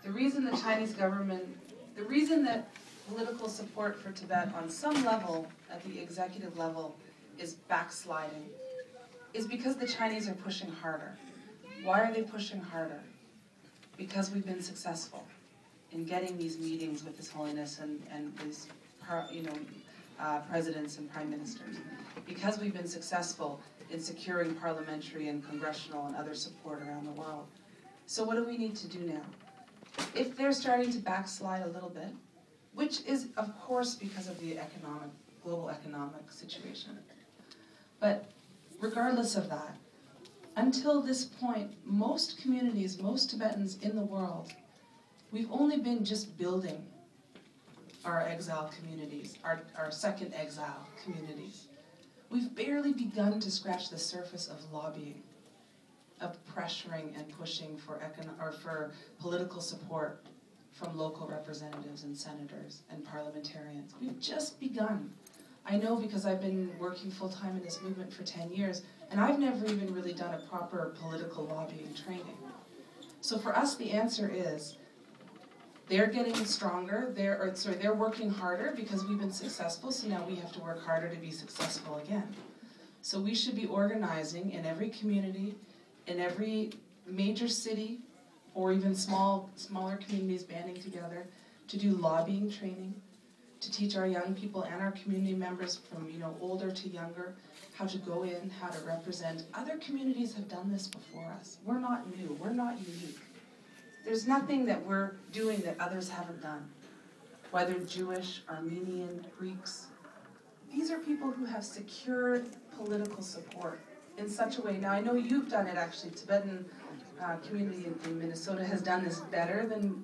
The reason the Chinese government, the reason that political support for Tibet on some level, at the executive level, is backsliding, is because the Chinese are pushing harder. Why are they pushing harder? Because we've been successful in getting these meetings with His Holiness and these, presidents and prime ministers. Because we've been successful in securing parliamentary and congressional and other support around the world. So what do we need to do now? If they're starting to backslide a little bit, which is, of course, because of the global economic situation. But regardless of that, until this point, most communities, most Tibetans in the world, we've only been just building our exile communities, our second exile communities. We've barely begun to scratch the surface of lobbying, of pressuring and pushing for political support from local representatives and senators and parliamentarians. We've just begun. I know because I've been working full-time in this movement for 10 years, and I've never even really done a proper political lobbying training. So for us, the answer is, they're getting stronger, they're working harder because we've been successful, so now we have to work harder to be successful again. So we should be organizing in every community, in every major city, or even smaller communities banding together to do lobbying training, to teach our young people and our community members from older to younger how to go in, how to represent. Other communities have done this before us. We're not new, we're not unique. There's nothing that we're doing that others haven't done, whether Jewish, Armenian, Greeks. These are people who have secured political support in such a way. Now, I know you've done it actually. Tibetan community in Minnesota has done this better than,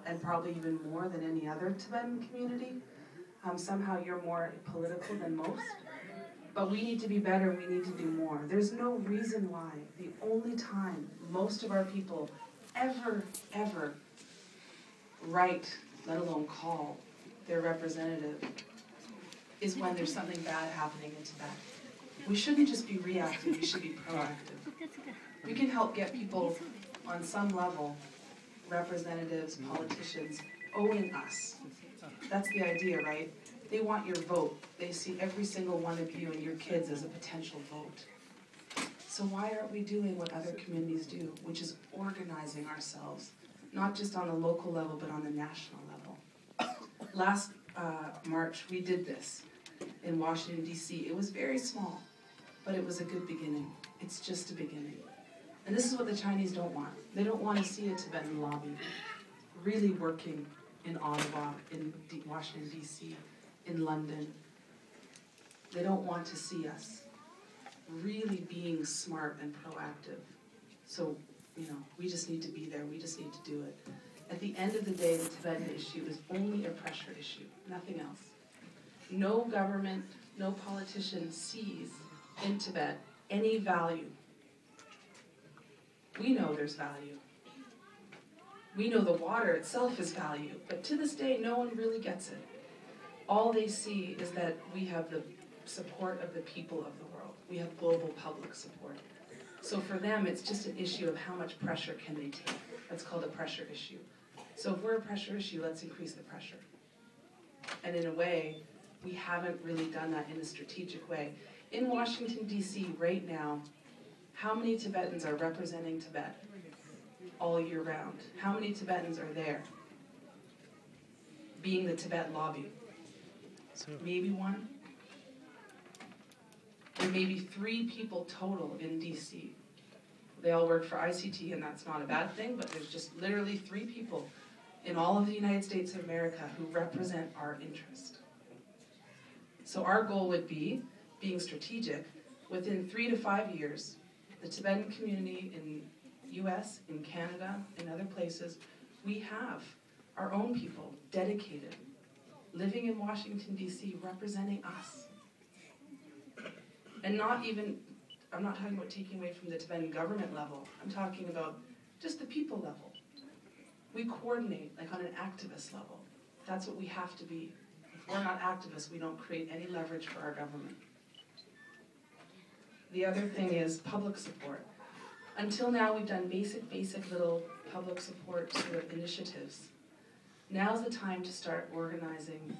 and probably even more than any other Tibetan community. Somehow you're more political than most. But we need to be better, we need to do more. There's no reason why the only time most of our people ever write, let alone call, their representative is when there's something bad happening in Tibet. We shouldn't just be reactive, we should be proactive. We can help get people on some level, representatives, politicians, owing us. That's the idea, right? They want your vote. They see every single one of you and your kids as a potential vote. So why aren't we doing what other communities do, which is organizing ourselves, not just on the local level, but on the national level? Last March, we did this in Washington, D.C. It was very small, but it was a good beginning. It's just a beginning. And this is what the Chinese don't want. They don't want to see a Tibetan lobby really working in Ottawa, in Washington, D.C., in London. They don't want to see us really being smart and proactive. So, we just need to be there. We just need to do it. At the end of the day, the Tibetan issue is only a pressure issue, nothing else. No government, no politician sees in Tibet any value. We know there's value. We know the water itself is value, but to this day, no one really gets it. All they see is that we have the support of the people of the world. We have global public support. So for them, it's just an issue of how much pressure can they take. That's called a pressure issue. So if we're a pressure issue, let's increase the pressure. And in a way, we haven't really done that in a strategic way. In Washington, D.C. right now, how many Tibetans are representing Tibet all year round? How many Tibetans are there being the Tibet lobby? Maybe one? There may be 3 people total in D.C. They all work for ICT, and that's not a bad thing, but there's just literally 3 people in all of the United States of America who represent our interest. So our goal would be, being strategic, within 3 to 5 years, the Tibetan community in US, in Canada, in other places, we have our own people dedicated, living in Washington, D.C., representing us. And not even, I'm not talking about taking away from the Tibetan government level, I'm talking about just the people level. We coordinate, like on an activist level. That's what we have to be. If we're not activists, we don't create any leverage for our government. The other thing is public support. Until now, we've done basic little public support sort of initiatives, now's the time to start organizing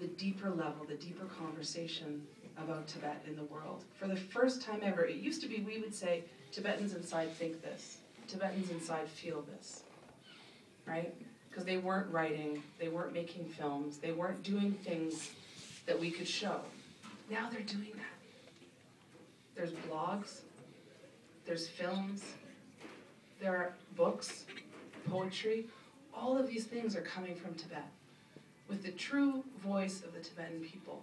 the deeper level, the deeper conversation about Tibet in the world. For the first time ever, it used to be we would say, Tibetans inside think this, Tibetans inside feel this, right? Because they weren't writing, they weren't making films, they weren't doing things that we could show. Now they're doing that. There's blogs, there's films, there are books, poetry. All of these things are coming from Tibet with the true voice of the Tibetan people.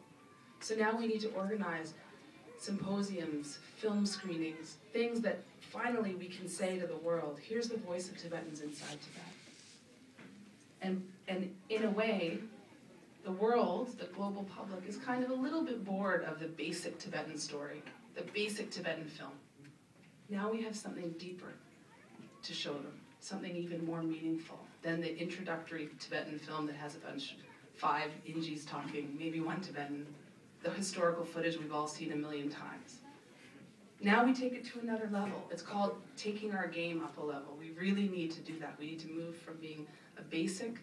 So now we need to organize symposiums, film screenings, things that finally we can say to the world, here's the voice of Tibetans inside Tibet. And in a way, the world, the global public, is kind of a little bit bored of the basic Tibetan story, the basic Tibetan film. Now we have something deeper to show them, something even more meaningful than the introductory Tibetan film that has a bunch, 5 Injis talking, maybe 1 Tibetan, the historical footage we've all seen a million times. Now we take it to another level. It's called taking our game up a level. We really need to do that. We need to move from being a basic,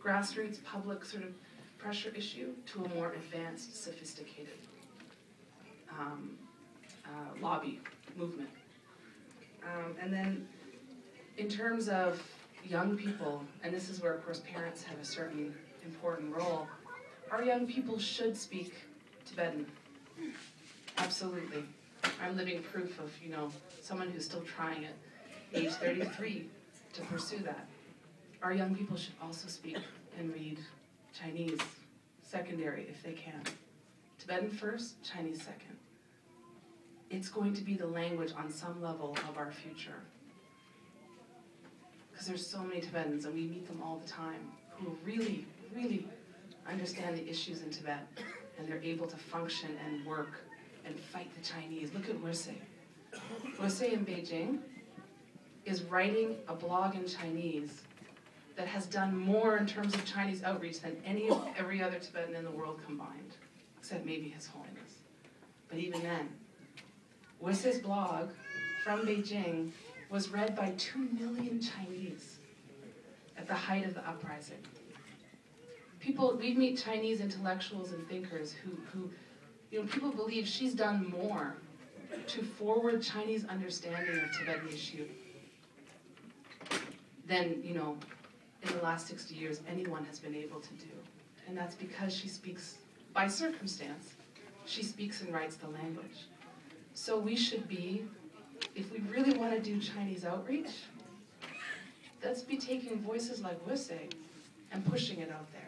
grassroots, public sort of pressure issue to a more advanced, sophisticated lobby movement. And then in terms of young people, and this is where, of course, parents have a certain important role, our young people should speak Tibetan. Absolutely. I'm living proof of, someone who's still trying at age 33 to pursue that. Our young people should also speak and read Chinese, secondary if they can. Tibetan first, Chinese second. It's going to be the language on some level of our future. Because there's so many Tibetans, and we meet them all the time, who really, really understand the issues in Tibet, and they're able to function and work and fight the Chinese. Look at Wusei. Wusei in Beijing is writing a blog in Chinese that has done more in terms of Chinese outreach than every other Tibetan in the world combined, except maybe His Holiness. But even then, Wusei's blog from Beijing was read by 2 million Chinese at the height of the uprising. We meet Chinese intellectuals and thinkers who people believe she's done more to forward Chinese understanding of Tibetan issue than, in the last 60 years anyone has been able to do. And that's because she speaks, by circumstance, she speaks and writes the language. So we should be, if we really want to do Chinese outreach, let's be taking voices like Wusei and pushing it out there.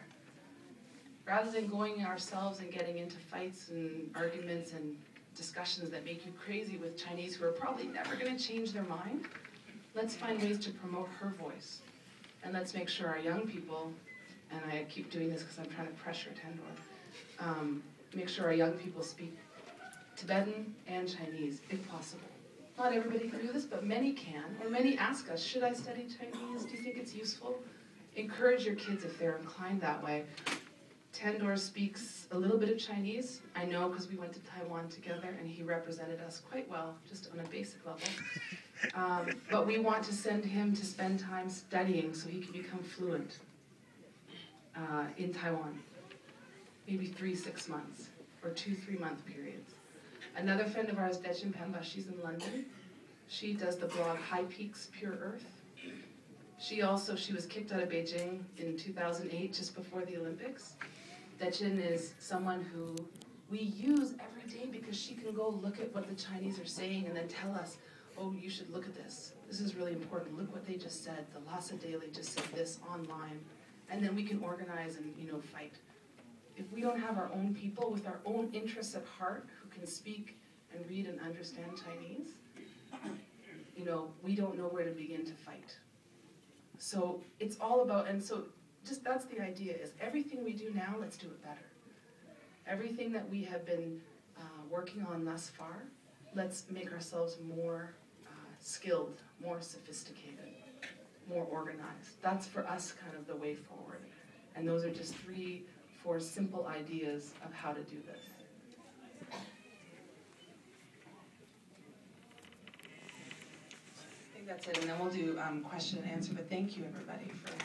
Rather than going ourselves and getting into fights and arguments and discussions that make you crazy with Chinese who are probably never going to change their mind, let's find ways to promote her voice. And let's make sure our young people, and I keep doing this because I'm trying to pressure Tendor, make sure our young people speak Tibetan and Chinese, if possible. Not everybody can do this, but many can, or many ask us, should I study Chinese? Do you think it's useful? Encourage your kids if they're inclined that way. Tendor speaks a little bit of Chinese. I know because we went to Taiwan together and he represented us quite well, just on a basic level. But we want to send him to spend time studying so he can become fluent in Taiwan. Maybe 3-6 months, or 2-3-month periods. Another friend of ours, Dechin Pemba, she's in London. She does the blog High Peaks, Pure Earth. She was kicked out of Beijing in 2008, just before the Olympics. Dechin is someone who we use every day because she can go look at what the Chinese are saying and then tell us, oh, you should look at this. This is really important. Look what they just said. The Lhasa Daily just said this online. And then we can organize and, fight. If we don't have our own people with our own interests at heart who can speak and read and understand Chinese, we don't know where to begin to fight. So it's all about, and so just that's the idea, is everything we do now, let's do it better. Everything that we have been working on thus far, let's make ourselves more skilled, more sophisticated, more organized. That's for us kind of the way forward. And those are just 3-4 simple ideas of how to do this. Thank think that's it, and then we'll do question and answer, but thank you everybody for